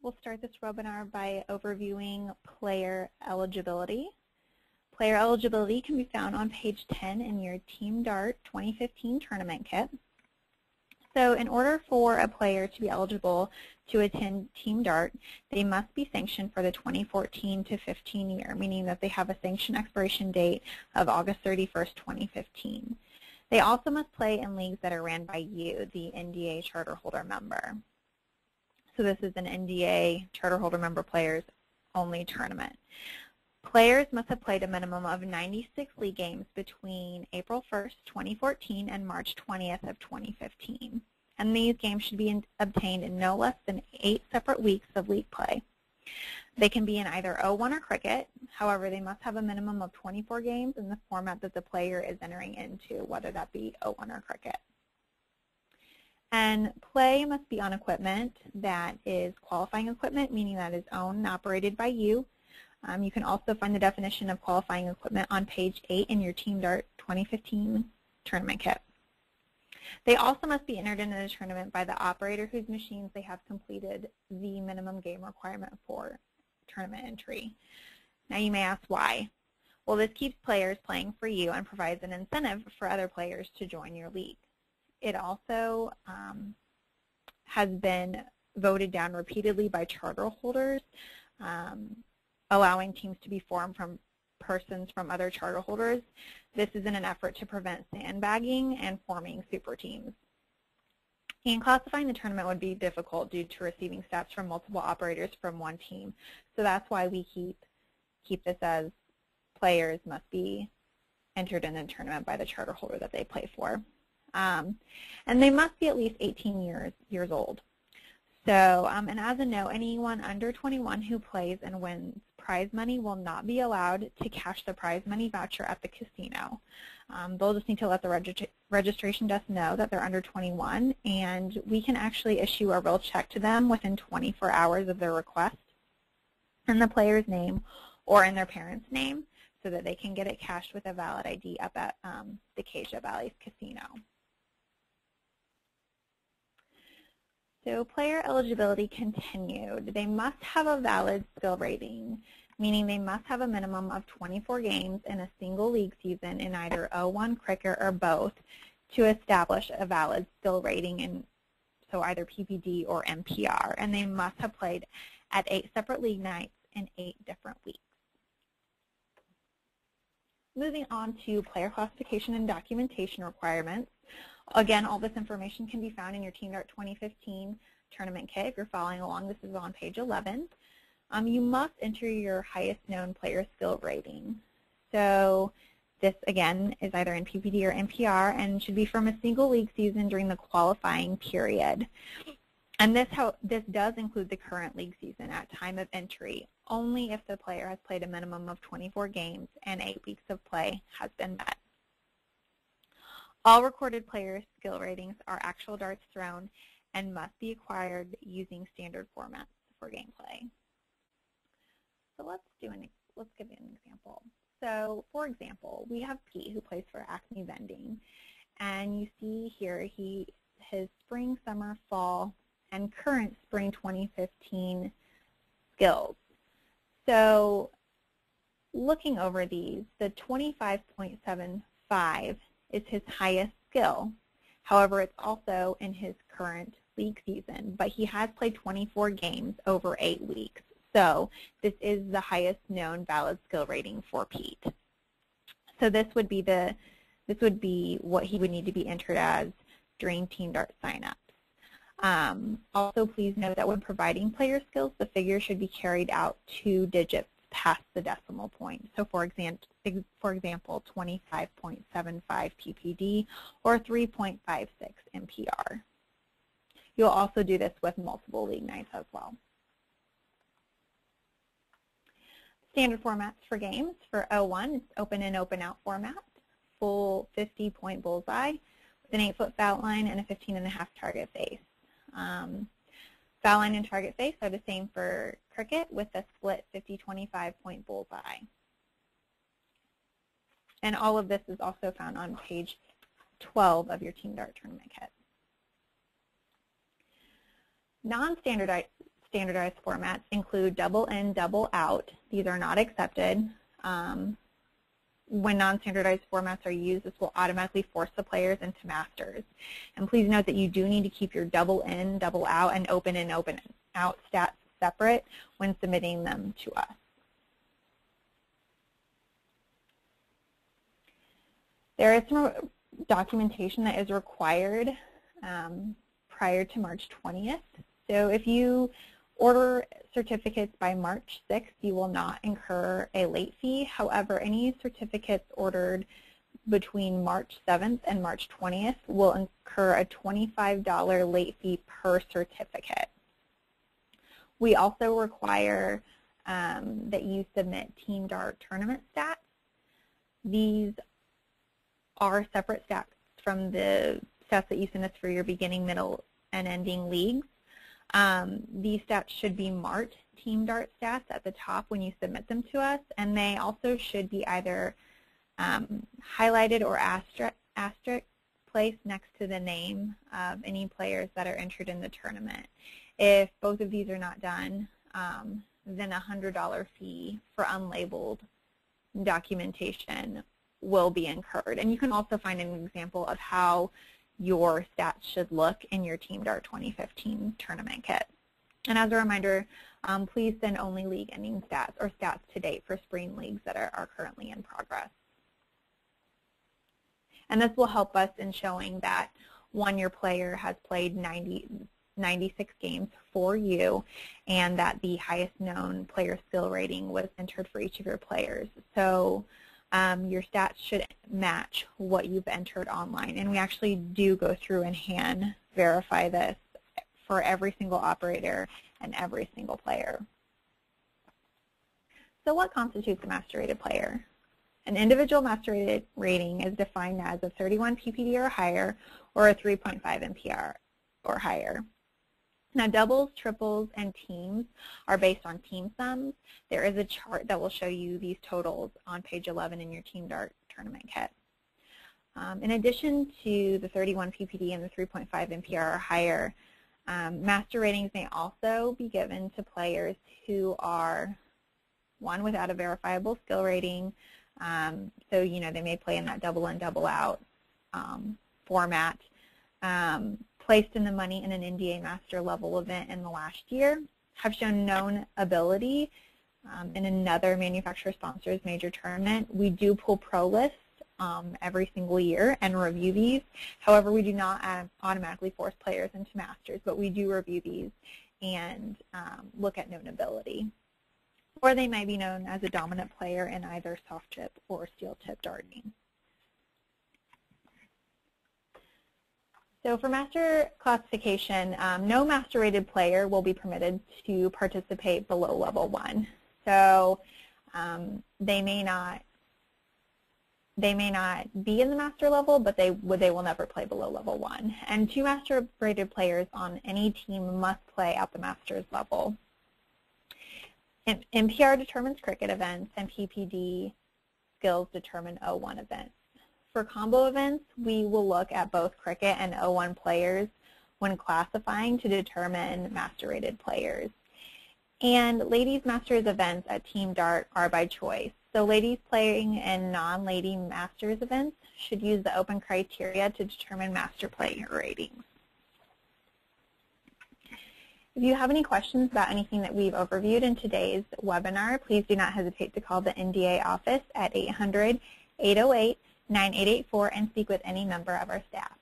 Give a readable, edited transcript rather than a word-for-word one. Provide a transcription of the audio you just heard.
we'll start this webinar by overviewing player eligibility. Player eligibility can be found on page 10 in your Team Dart 2015 tournament kit. So in order for a player to be eligible to attend Team Dart, they must be sanctioned for the 2014 to 15 year, meaning that they have a sanction expiration date of August 31st, 2015. They also must play in leagues that are ran by you, the NDA charter holder member. So this is an NDA charter holder member players only tournament. Players must have played a minimum of 96 league games between April 1st, 2014 and March 20th of 2015. And these games should be obtained in no less than 8 separate weeks of league play. They can be in either O1 or cricket. However, they must have a minimum of 24 games in the format that the player is entering into, whether that be O1 or cricket. And play must be on equipment that is qualifying equipment, meaning that is owned and operated by you. You can also find the definition of qualifying equipment on page 8 in your Team Dart 2015 tournament kit. They also must be entered into the tournament by the operator whose machines they have completed the minimum game requirement for tournament entry. Now you may ask why. Well, this keeps players playing for you and provides an incentive for other players to join your league. It also has been voted down repeatedly by charter holders, allowing teams to be formed from persons from other charter holders. This is in an effort to prevent sandbagging and forming super teams. And classifying the tournament would be difficult due to receiving stats from multiple operators from one team. So that's why we keep this as players must be entered in the tournament by the charter holder that they play for. And they must be at least 18 years old. So, and as a note, anyone under 21 who plays and wins prize money will not be allowed to cash the prize money voucher at the casino. They'll just need to let the registration desk know that they're under 21, and we can actually issue a real check to them within 24 hours of their request in the player's name or in their parent's name so that they can get it cashed with a valid ID up at the Caja Valleys Casino. So player eligibility continued. They must have a valid skill rating, meaning they must have a minimum of 24 games in a single league season in either O1, cricket, or both to establish a valid skill rating in so either PPD or MPR. And they must have played at 8 separate league nights in 8 different weeks. Moving on to player classification and documentation requirements. Again, all this information can be found in your Team Dart 2015 tournament kit. If you're following along, this is on page 11. You must enter your highest known player skill rating. So this, again, is either in PPD or MPR and should be from a single league season during the qualifying period. And this does include the current league season at time of entry, only if the player has played a minimum of 24 games and 8 weeks of play has been met. All recorded player skill ratings are actual darts thrown and must be acquired using standard formats for gameplay. So let's give you an example. So for example, we have Pete who plays for Acme Vending, and you see here his spring, summer, fall, and current spring 2015 skills. So looking over these, the 25.75 is his highest skill. However, it's also in his current league season, but he has played 24 games over 8 weeks. So this is the highest known valid skill rating for Pete. So this would be what he would need to be entered as during Team Dart signups. Also, please note that when providing player skills, the figure should be carried out 2 digits past the decimal point. So for example, 25.75 PPD or 3.56 MPR. You'll also do this with multiple league nights as well. Standard formats for games. For O1, it's open and open out format, full 50-point bullseye with an 8-foot foul line and a 15.5 target face. Foul line and target face are the same for cricket with a split 50-25-point bullseye. And all of this is also found on page 12 of your Team Dart tournament kit. Non-standardized standardized formats include double in, double out. These are not accepted. When non-standardized formats are used, this will automatically force the players into masters. And please note that you do need to keep your double in, double out, and open out stats separate when submitting them to us. There is some documentation that is required prior to March 20th. So if you order certificates by March 6th, you will not incur a late fee. However, any certificates ordered between March 7th and March 20th will incur a $25 late fee per certificate. We also require that you submit Team Dart tournament stats. These are separate stats from the stats that you send us for your beginning, middle, and ending leagues. These stats should be marked Team Dart stats at the top when you submit them to us, and they also should be either highlighted or asterisk placed next to the name of any players that are entered in the tournament. If both of these are not done, then a $100 fee for unlabeled documentation will be incurred. And you can also find an example of how your stats should look in your Team Dart 2015 tournament kit. And as a reminder, please send only league ending stats or stats to date for spring leagues that are currently in progress. And this will help us in showing that, one, your player has played 96 games for you, and that the highest known player skill rating was entered for each of your players. So your stats should match what you've entered online. And we actually do go through and hand verify this for every single operator and every single player. So what constitutes a master rated player? An individual master rated rating is defined as a 31 PPD or higher, or a 3.5 MPR or higher. Now, doubles, triples, and teams are based on team sums. There is a chart that will show you these totals on page 11 in your Team Dart tournament kit. In addition to the 31 PPD and the 3.5 MPR or higher, master ratings may also be given to players who are, one, without a verifiable skill rating. So, you know, they may play in that double in, double out format. Placed in the money in an NDA master level event in the last year, have shown known ability in another manufacturer sponsors major tournament. We do pull pro lists every single year and review these. However, we do not automatically force players into masters, but we do review these and look at known ability. Or they may be known as a dominant player in either soft tip or steel tip darting. So for master classification, no master rated player will be permitted to participate below level 1. So they may not be in the master level, but they will never play below level 1. And 2 master rated players on any team must play at the master's level. MPR determines cricket events, and PPD skills determine O1 events. For combo events, we will look at both cricket and O1 players when classifying to determine master rated players. And ladies masters events at Team Dart are by choice. So ladies playing in non-lady masters events should use the open criteria to determine master player ratings. If you have any questions about anything that we've overviewed in today's webinar, please do not hesitate to call the NDA office at 800-808-9884 and speak with any member of our staff.